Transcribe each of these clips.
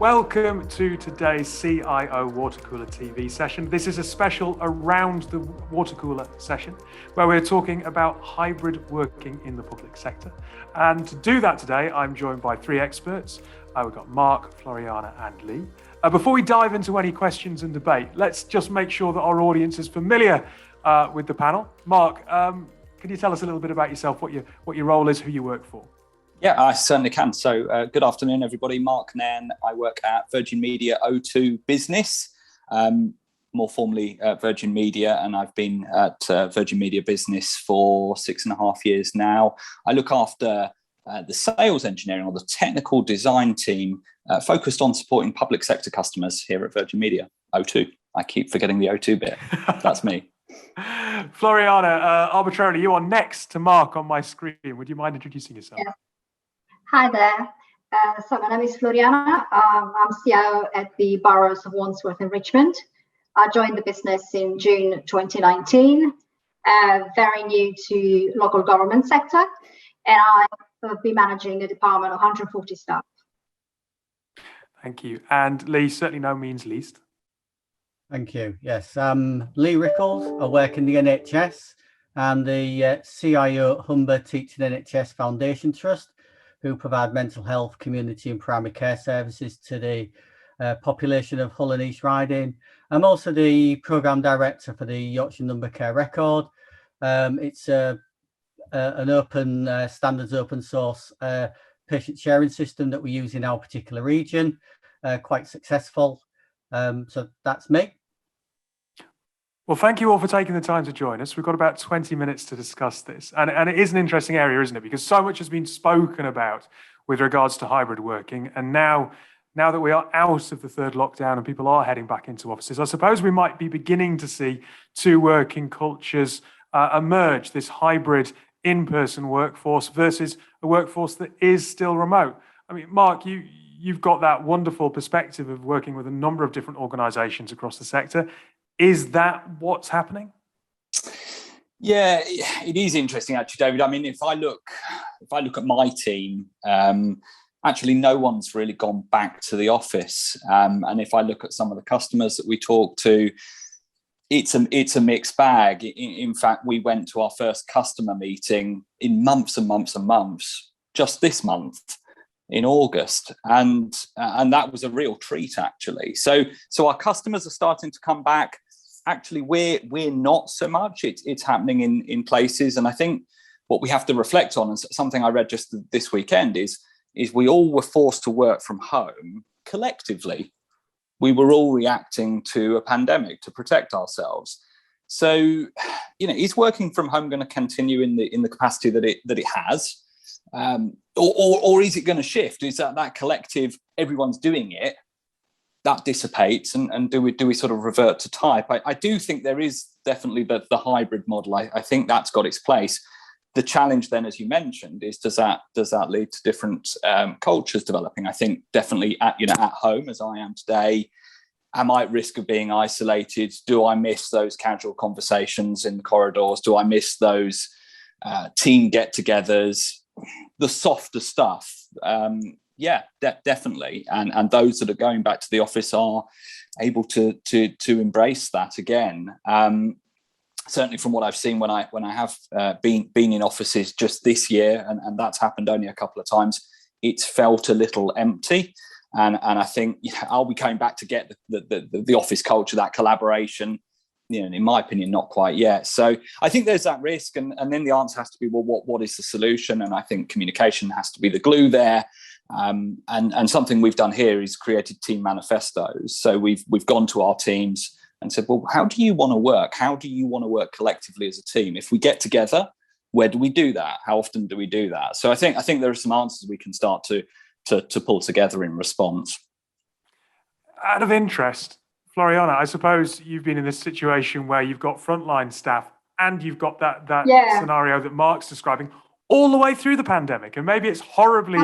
Welcome to today's CIO Watercooler TV session. This is a special Around the WaterCooler session where we're talking about hybrid working in the public sector. And to do that today, I'm joined by three experts. We've got Mark, Floriana and Lee. Before we dive into any questions and debate, let's just make sure that our audience is familiar with the panel. Mark, can you tell us a little bit about yourself, what your role is, who you work for? Yeah, I certainly can. So good afternoon, everybody. Mark Nairn. I work at Virgin Media O2 Business, more formally Virgin Media, and I've been at Virgin Media Business for 6.5 years now. I look after the sales engineering or the technical design team focused on supporting public sector customers here at Virgin Media O2. I keep forgetting the O2 bit. That's me. Floriana, arbitrarily, you are next to Mark on my screen. Would you mind introducing yourself? Yeah. Hi there. So my name is Floriana. I'm CIO at the boroughs of Wandsworth and Richmond. I joined the business in June 2019, very new to local government sector, and I will be managing a department of 140 staff. Thank you. And Lee, certainly no means least. Thank you. Yes, Lee Rickles. I work in the NHS and the CIO at Humber Teaching NHS Foundation Trust, who provide mental health, community and primary care services to the population of Hull and East Riding. I'm also the programme director for the Yorkshire Number Care Record. It's an open standards, open source patient sharing system that we use in our particular region, quite successful. So that's me. Well, thank you all for taking the time to join us. We've got about 20 minutes to discuss this. And it is an interesting area, isn't it? Because so much has been spoken about with regards to hybrid working. And now that we are out of the third lockdown and people are heading back into offices, I suppose we might be beginning to see two working cultures emerge, this hybrid in-person workforce versus a workforce that is still remote. I mean, Mark, you've got that wonderful perspective of working with a number of different organisations across the sector. Is that what's happening? Yeah, it is interesting, actually, David. I mean, if I look at my team, actually, no one's really gone back to the office. And if I look at some of the customers that we talk to, it's a mixed bag. In fact, we went to our first customer meeting in months and months and months, just this month in August, and that was a real treat, actually. So our customers are starting to come back. Actually, we're not so much. It's happening in places, and I think what we have to reflect on, and something I read just this weekend, is we all were forced to work from home collectively. We were all reacting to a pandemic to protect ourselves. So, is working from home going to continue in the capacity that it has, or is it going to shift? Is that collective, everyone's doing it, that dissipates, and do we sort of revert to type? I do think there is definitely the hybrid model. I think that's got its place. The challenge then, as you mentioned, is does that lead to different cultures developing? I think definitely at home, as I am today, am I at risk of being isolated? Do I miss those casual conversations in the corridors? Do I miss those team get-togethers, the softer stuff? Yeah, definitely. And those that are going back to the office are able to embrace that again. Certainly from what I've seen when I have been in offices just this year, and that's happened only a couple of times, it's felt a little empty. And I think, are we going back to get the office culture, that collaboration? In my opinion, not quite yet. So I think there's that risk, and then the answer has to be, well, what is the solution? And I think communication has to be the glue there. And something we've done here is created team manifestos. So we've gone to our teams and said, well, how do you want to work? How do you want to work collectively as a team? If we get together, where do we do that? How often do we do that? So I think there are some answers we can start to pull together in response. Out of interest, Floriana, I suppose you've been in this situation where you've got frontline staff and you've got that scenario that Mark's describing all the way through the pandemic. And maybe it's horribly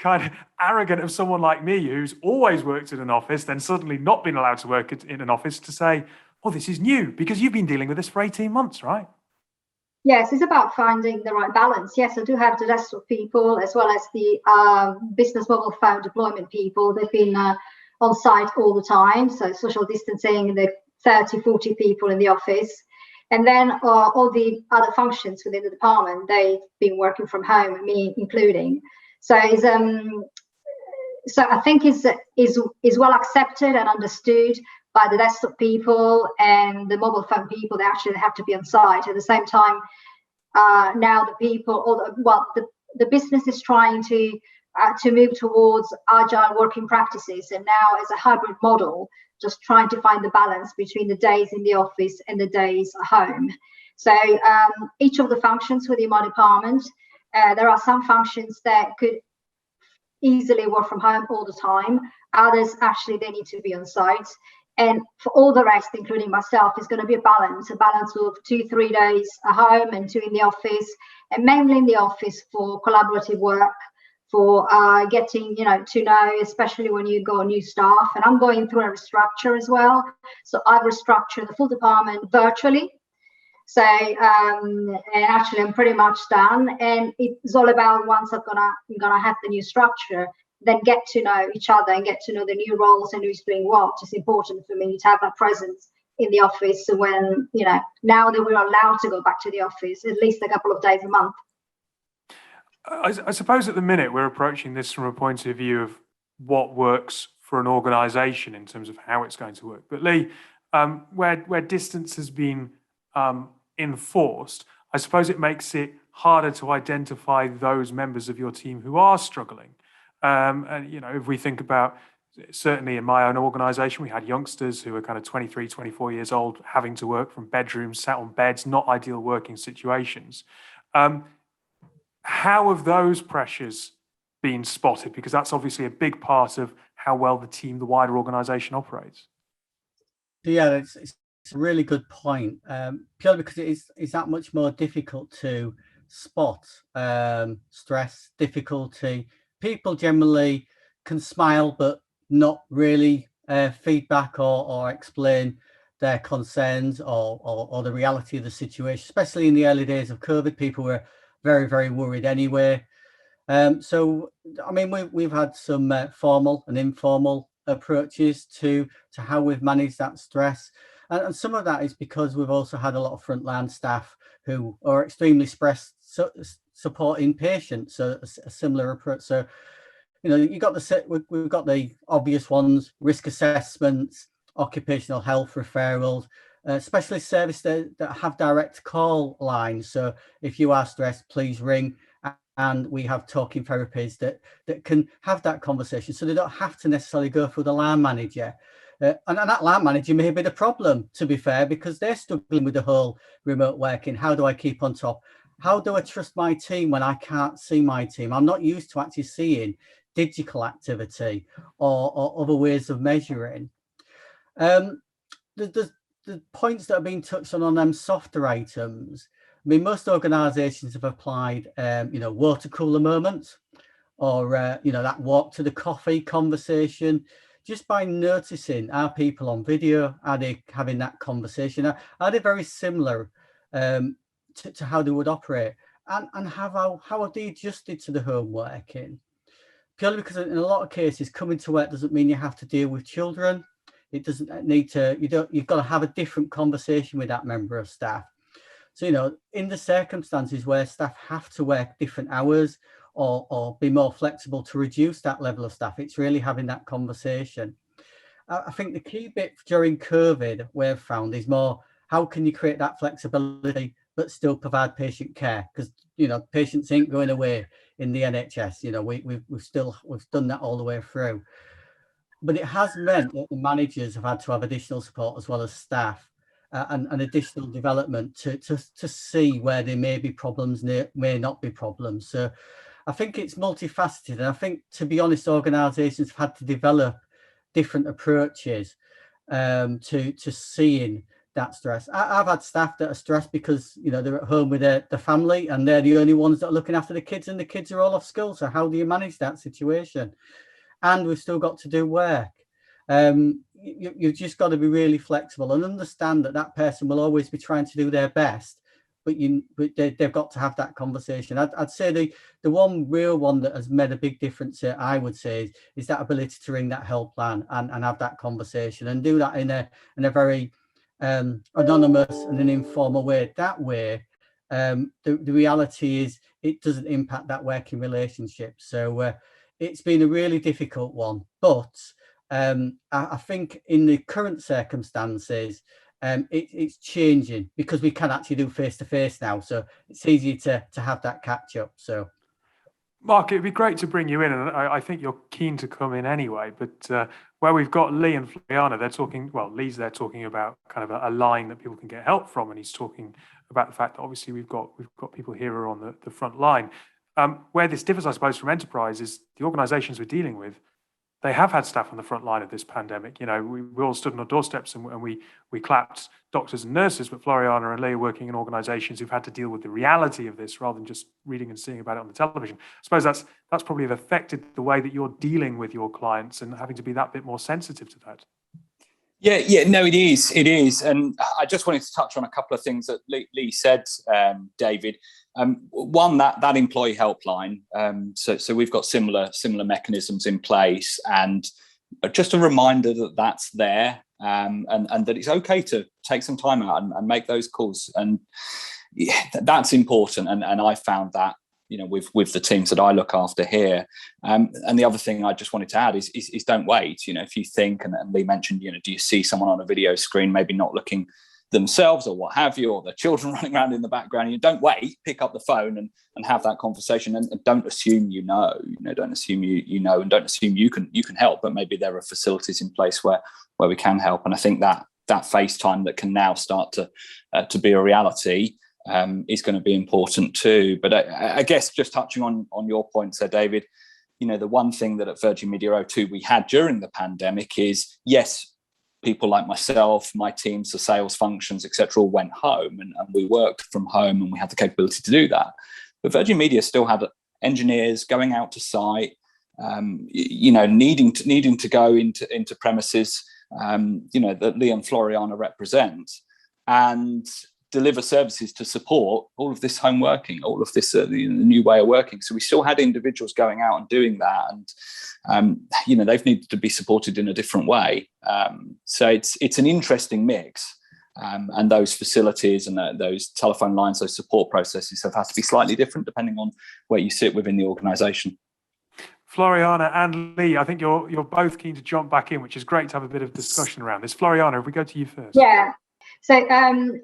kind of arrogant of someone like me who's always worked in an office, then suddenly not been allowed to work in an office, to say, well, this is new because you've been dealing with this for 18 months, right? Yes, it's about finding the right balance. Yes, I do have the desktop people as well as the business model phone deployment people. They've been on site all the time. So social distancing, the 30, 40 people in the office. And then all the other functions within the department, they've been working from home, me including. So I think is well accepted and understood by the desktop people and the mobile phone people. They actually have to be on site. At the same time, now the people, the business is trying to move towards agile working practices, and now as a hybrid model, just trying to find the balance between the days in the office and the days at home. So each of the functions within my department, there are some functions that could easily work from home all the time. Others, actually, they need to be on site. And for all the rest, including myself, is going to be a balance of 2-3 days at home and 2 in the office, and mainly in the office for collaborative work, for getting to know, especially when you go new staff. And I'm going through a restructure as well. So I've restructured the full department virtually. So and actually I'm pretty much done. And it's all about, once I'm gonna have the new structure, then get to know each other and get to know the new roles and who's doing what. It's important for me to have that presence in the office. So when, now that we're allowed to go back to the office at least a couple of days a month. I suppose at the minute we're approaching this from a point of view of what works for an organisation in terms of how it's going to work. But Lee, where distance has been enforced, I suppose it makes it harder to identify those members of your team who are struggling. And if we think about, certainly in my own organisation, we had youngsters who were kind of 23, 24 years old, having to work from bedrooms, sat on beds, not ideal working situations. How have those pressures been spotted? Because that's obviously a big part of how well the wider organisation operates. Yeah, it's a really good point, purely because it's that much more difficult to spot stress, difficulty. People generally can smile, but not really feedback or explain their concerns or the reality of the situation, especially in the early days of COVID. People were very, very worried anyway. So, I mean, we've had some formal and informal approaches to how we've managed that stress. And some of that is because we've also had a lot of frontline staff who are extremely supporting patients. So a similar approach. So, we've got the obvious ones: risk assessments, occupational health referrals, specialist service that have direct call lines. So if you are stressed, please ring, and we have talking therapies that can have that conversation, so they don't have to necessarily go through the line manager. And that line manager may be the problem, to be fair, because they're struggling with the whole remote working. How do I keep on top? How do I trust my team when I can't see my team? I'm not used to actually seeing digital activity or other ways of measuring. The points that have been touched on them softer items. I mean, most organisations have applied, water cooler moments, or that walk to the coffee conversation. Just by noticing, are people on video? Are they having that conversation? Are they very similar to how they would operate? And how have they adjusted to the home working? Purely because in a lot of cases, coming to work doesn't mean you have to deal with children. It doesn't need to, you've got to have a different conversation with that member of staff. So, in the circumstances where staff have to work different hours or be more flexible to reduce that level of staff, it's really having that conversation. I think the key bit during COVID we've found is more, how can you create that flexibility but still provide patient care? Because, patients ain't going away in the NHS. We've done that all the way through. But it has meant that the managers have had to have additional support as well as staff and additional development to see where there may be problems, may not be problems. So I think it's multifaceted. And I think, to be honest, organisations have had to develop different approaches to seeing that stress. I've had staff that are stressed because, they're at home with their family and they're the only ones that are looking after the kids, and the kids are all off school. So how do you manage that situation? And we've still got to do work. You've just got to be really flexible and understand that person will always be trying to do their best, they've got to have that conversation. I'd say the one real one that has made a big difference here, I would say, is that ability to ring that helpline and have that conversation and do that in a very anonymous and an informal way. That way, the reality is it doesn't impact that working relationship. So it's been a really difficult one, but I think in the current circumstances, it's changing because we can actually do face-to-face now, so it's easier to have that catch up. So Mark, it'd be great to bring you in, and I think you're keen to come in anyway, but where we've got Lee and Floriana, they're talking, well, Lee's there talking about kind of a line that people can get help from, and he's talking about the fact that obviously we've got people here who are on the front line. Where this differs, I suppose, from enterprise is the organisations we're dealing with, they have had staff on the front line of this pandemic. You know, we all stood on our doorsteps and we clapped doctors and nurses, but Floriana and Lee are working in organisations who've had to deal with the reality of this rather than just reading and seeing about it on the television. I suppose that's probably affected the way that you're dealing with your clients and having to be that bit more sensitive to that. Yeah, no, it is. And I just wanted to touch on a couple of things that Lee said, David. One, that employee helpline. So we've got similar mechanisms in place, and just a reminder that that's there, and that it's okay to take some time out and make those calls. And yeah, that's important. And I found that, you know, with the teams that I look after here. And the other thing I just wanted to add is don't wait. You know, if you think, and Lee mentioned, you know, do you see someone on a video screen maybe not looking themselves or what have you, or their children running around in the background? You don't wait, pick up the phone and have that conversation, and don't assume don't assume you know, and don't assume you can help, but maybe there are facilities in place where we can help. And I think that FaceTime that can now start to be a reality is going to be important too. But I guess just touching on your points there, David, you know, the one thing that at Virgin Media O2 we had during the pandemic is, yes, people like myself, my teams, the sales functions, etc., all went home and we worked from home and we had the capability to do that. But Virgin Media still had engineers going out to site, you know, needing to go into premises, you know, that Lee and Floriana represent, and deliver services to support all of this home working, all of this the new way of working. So we still had individuals going out and doing that, and you know, they've needed to be supported in a different way. So it's an interesting mix, and those facilities and those telephone lines, those support processes have had to be slightly different depending on where you sit within the organisation. Floriana and Lee, I think you're both keen to jump back in, which is great to have a bit of discussion around this. Floriana, if we go to you first. Yeah. So,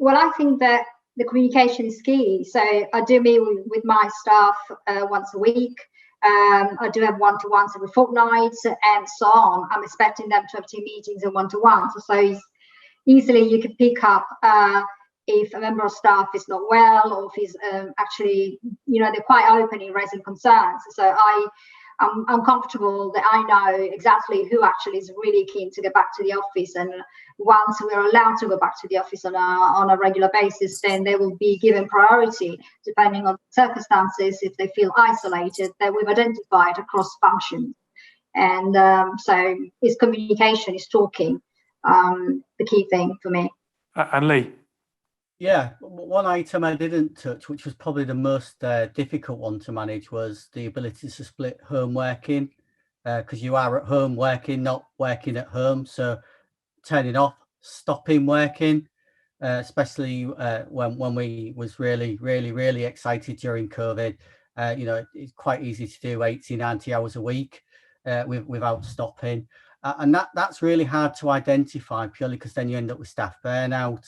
well, I think that the communication is key. So I do meet with my staff once a week. I do have one-to-ones every fortnight and so on. I'm expecting them to have team meetings and one-to-ones. So easily you can pick up if a member of staff is not well, or if he's actually, you know, they're quite open in raising concerns. So I'm comfortable that I know exactly who actually is really keen to get back to the office, and once we're allowed to go back to the office on a regular basis, then they will be given priority depending on circumstances. If they feel isolated, that we've identified across functions, and so is communication, is talking, the key thing for me. And Lee. Yeah, one item I didn't touch, which was probably the most difficult one to manage, was the ability to split home working, because you are at home working, not working at home. So turning off, stopping working, especially when we was really excited during COVID. You know, it's quite easy to do 80, 90 hours a week without stopping. And that's really hard to identify, purely because then you end up with staff burnout,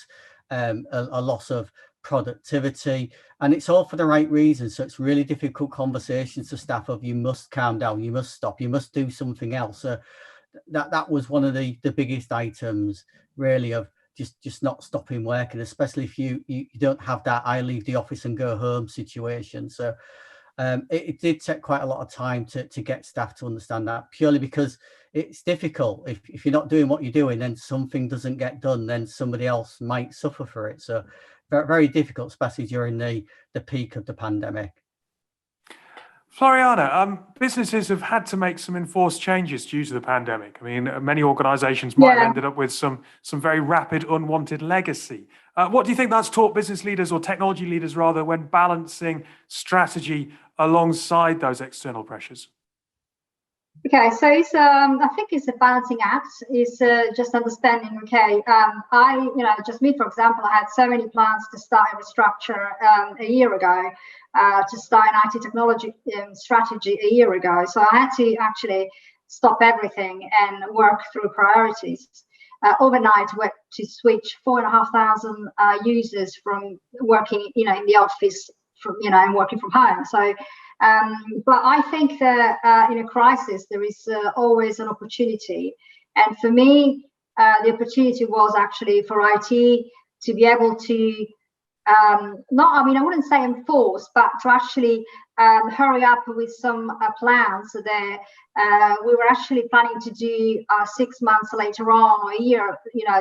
a loss of productivity, and it's all for the right reasons. So it's really difficult conversations to staff of, you must calm down, you must stop, you must do something else. So that was one of the biggest items, really, of just not stopping working, especially if you don't have that I leave the office and go home situation. So it did take quite a lot of time to get staff to understand that, purely because it's difficult. If you're not doing what you're doing, then something doesn't get done, then somebody else might suffer for it. So very, very difficult, especially during the peak of the pandemic. Floriana, businesses have had to make some enforced changes due to the pandemic. I mean, many organisations might have ended up with some very rapid, unwanted legacy. What do you think that's taught business leaders, or technology leaders rather, when balancing strategy alongside those external pressures? Okay, so it's I think it's a balancing act. It's just understanding. Okay, just me, for example, I had so many plans to start a restructure a year ago, to start an IT technology strategy a year ago. So I had to actually stop everything and work through priorities. Overnight, to switch 4,500 users from working, in the office, and working from home. So. But I think that in a crisis, there is always an opportunity. And for me, the opportunity was actually for IT to be able to, I wouldn't say enforce, but to actually hurry up with some plans that we were actually planning to do 6 months later on, or a year,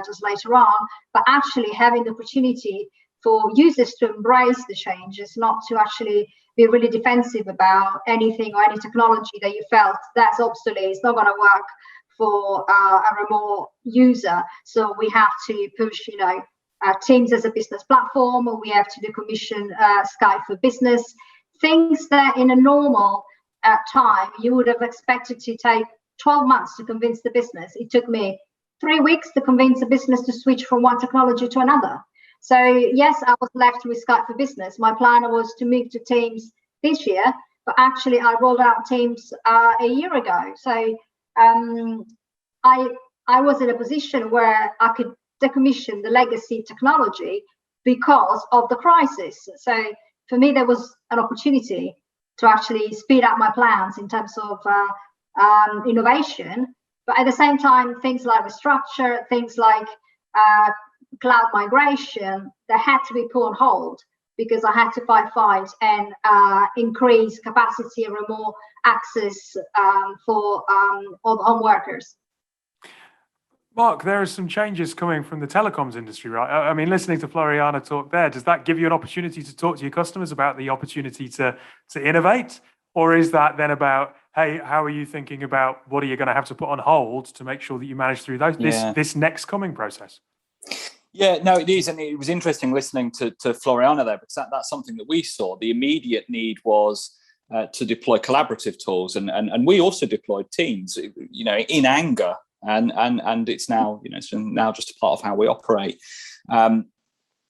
just later on, but actually having the opportunity for users to embrace the changes, not to actually be really defensive about anything or any technology that you felt that's obsolete, it's not going to work for a remote user. So we have to push, Teams as a business platform, or we have to decommission Skype for Business, things that in a normal time you would have expected to take 12 months to convince the business. It took me 3 weeks to convince the business to switch from one technology to another. So yes, I was left with Skype for Business. My plan was to move to Teams this year, but actually I rolled out Teams a year ago. So I was in a position where I could decommission the legacy technology because of the crisis. So for me, there was an opportunity to actually speed up my plans in terms of innovation. But at the same time, things like restructure, things like cloud migration, that had to be put on hold because I had to fight and increase capacity and remote access for all the home workers. Mark, there are some changes coming from the telecoms industry, right? I mean, listening to Floriana talk there, does that give you an opportunity to talk to your customers about the opportunity to innovate? Or is that then about, hey, how are you thinking about what are you going to have to put on hold to make sure that you manage through this next coming process? Yeah, no, it is. And it was interesting listening to Floriana there, because that's something that we saw. The immediate need was to deploy collaborative tools. And we also deployed Teams, in anger. And it's now, it's now just a part of how we operate.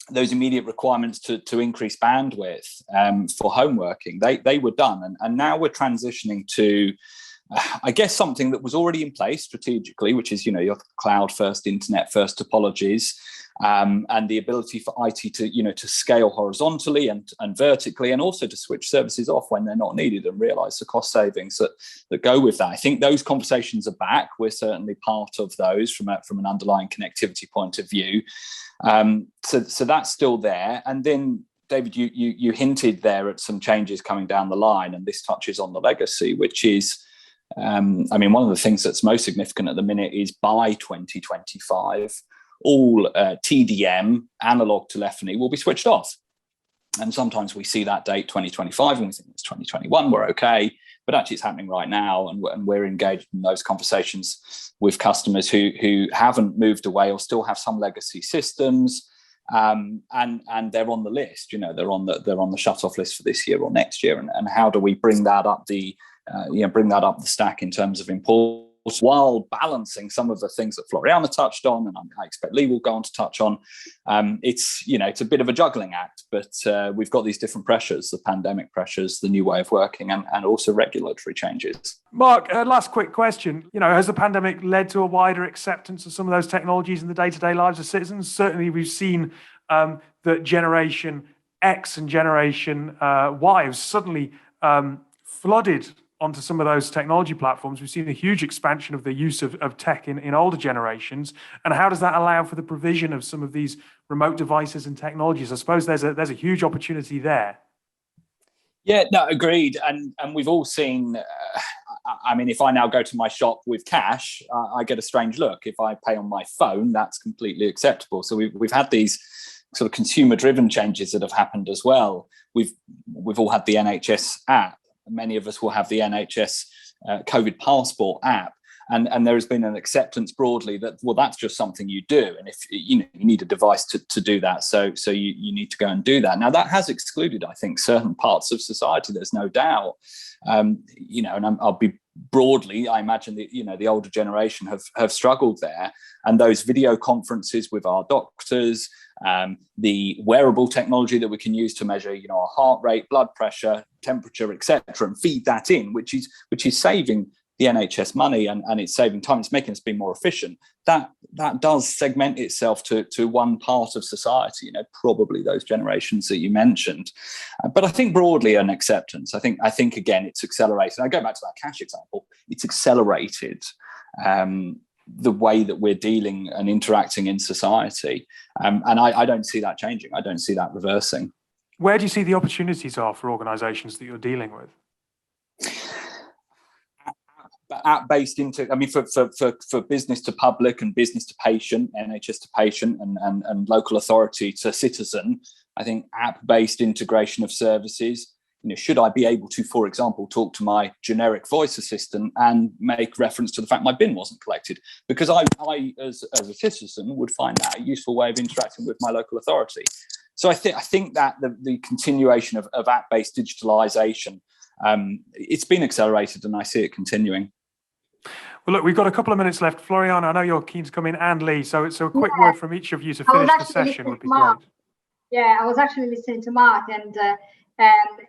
Those immediate requirements to increase bandwidth for home working, they were done. And now we're transitioning to, I guess, something that was already in place strategically, which is, your cloud first, internet first topologies, and the ability for IT to scale horizontally and vertically, and also to switch services off when they're not needed and realize the cost savings that go with that. I think those conversations are back. We're certainly part of those from an underlying connectivity point of view. So that's still there. And then, David, you hinted there at some changes coming down the line, and this touches on the legacy, which is, one of the things that's most significant at the minute is by 2025, all TDM, analog telephony, will be switched off. And sometimes we see that date 2025 and we think it's 2021, we're okay. But actually it's happening right now, and we're engaged in those conversations with customers who haven't moved away or still have some legacy systems. And they're on the list, they're on the shut-off list for this year or next year. And how do we bring that up the stack in terms of importance, while balancing some of the things that Floriana touched on, and I expect Lee will go on to touch on. It's a bit of a juggling act, but we've got these different pressures, the pandemic pressures, the new way of working, and also regulatory changes. Mark, last quick question. Has the pandemic led to a wider acceptance of some of those technologies in the day-to-day lives of citizens? Certainly, we've seen that Generation X and Generation Y have suddenly flooded onto some of those technology platforms. We've seen a huge expansion of the use of tech in older generations. And how does that allow for the provision of some of these remote devices and technologies? I suppose there's a huge opportunity there. Yeah, no, agreed. And we've all seen, if I now go to my shop with cash, I get a strange look. If I pay on my phone, that's completely acceptable. So we've had these sort of consumer-driven changes that have happened as well. We've all had the NHS app. many of us will have the NHS COVID passport app. And there has been an acceptance broadly that, well, that's just something you do. And if you need a device to do that, so you need to go and do that. Now, that has excluded, I think, certain parts of society, there's no doubt. And I'll be broadly, I imagine the older generation have struggled there. And those video conferences with our doctors, the wearable technology that we can use to measure, our heart rate, blood pressure, temperature, etc., and feed that in, which is saving the NHS money and it's saving time. It's making us be more efficient. That does segment itself to one part of society, probably those generations that you mentioned. But I think broadly an acceptance. I think again, it's accelerated. I go back to that cash example. It's accelerated the way that we're dealing and interacting in society. And I don't see that changing. I don't see that reversing. Where do you see the opportunities are for organisations that you're dealing with? App-based for business to public and business to patient, NHS to patient and local authority to citizen, I think app-based integration of services. Should I be able to, for example, talk to my generic voice assistant and make reference to the fact my bin wasn't collected? Because I as a citizen, would find that a useful way of interacting with my local authority. So I think that the continuation of app-based digitalisation, it's been accelerated, and I see it continuing. Well, look, we've got a couple of minutes left. Floriana, I know you're keen to come in, and Lee, so a quick word from each of you to finish the session would be great. Yeah, I was actually listening to Mark, and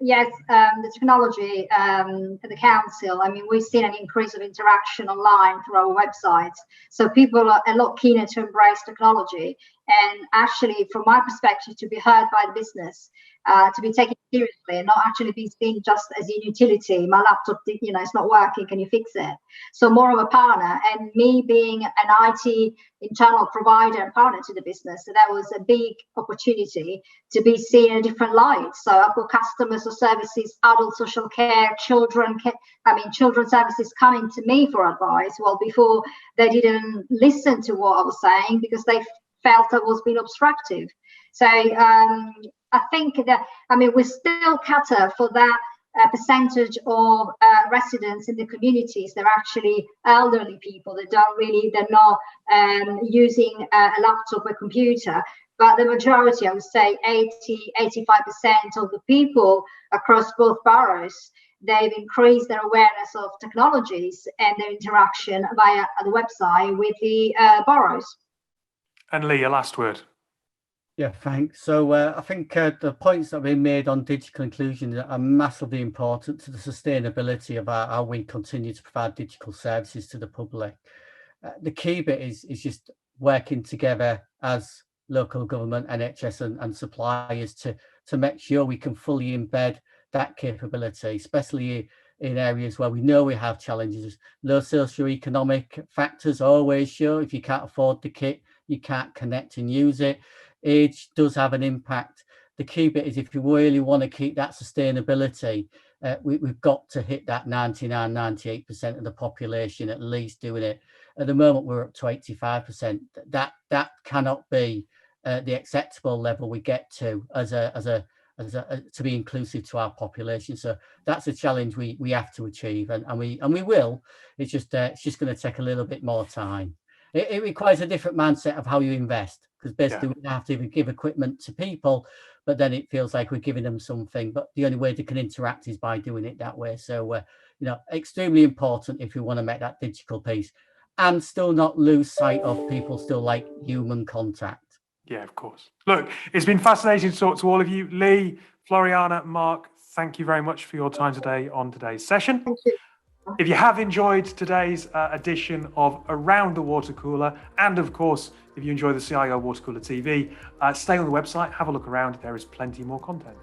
yes, the technology at the council, we've seen an increase of interaction online through our websites. So people are a lot keener to embrace technology. And actually, from my perspective, to be heard by the business, to be taken seriously and not actually be seen just as a utility. My laptop, it's not working. Can you fix it? So more of a partner, and me being an IT internal provider and partner to the business. So that was a big opportunity to be seen in a different light. So I've got customers or services, adult social care, children services coming to me for advice. Well, before they didn't listen to what I was saying because they felt I was being obstructive. So I think that, we still cater for that percentage of residents in the communities. They're actually elderly people. They're not using a laptop or computer. But the majority, I would say 85% of the people across both boroughs, they've increased their awareness of technologies and their interaction via the website with the boroughs. And Lee, a last word. Yeah, thanks. So I think the points that have been made on digital inclusion are massively important to the sustainability of how we continue to provide digital services to the public. The key bit is just working together as local government, NHS and suppliers to make sure we can fully embed that capability, especially in areas where we know we have challenges. Low socioeconomic factors always show if you can't afford the kit, you can't connect and use it. Age does have an impact. The key bit is if you really want to keep that sustainability, we've got to hit that 98% of the population at least doing it. At the moment, we're up to 85%. That cannot be the acceptable level we get to to be inclusive to our population. So that's a challenge we have to achieve, and we will. It's just going to take a little bit more time. It requires a different mindset of how you invest, because basically we have to give equipment to people, but then it feels like we're giving them something. But the only way they can interact is by doing it that way. So, extremely important if we want to make that digital piece and still not lose sight of people still like human contact. Yeah, of course. Look, it's been fascinating to talk to all of you. Lee, Floriana, Mark, thank you very much for your time today on today's session. Thank you. If you have enjoyed today's edition of Around the WaterCooler, and of course, if you enjoy the CIO WaterCooler TV, stay on the website, have a look around. There is plenty more content.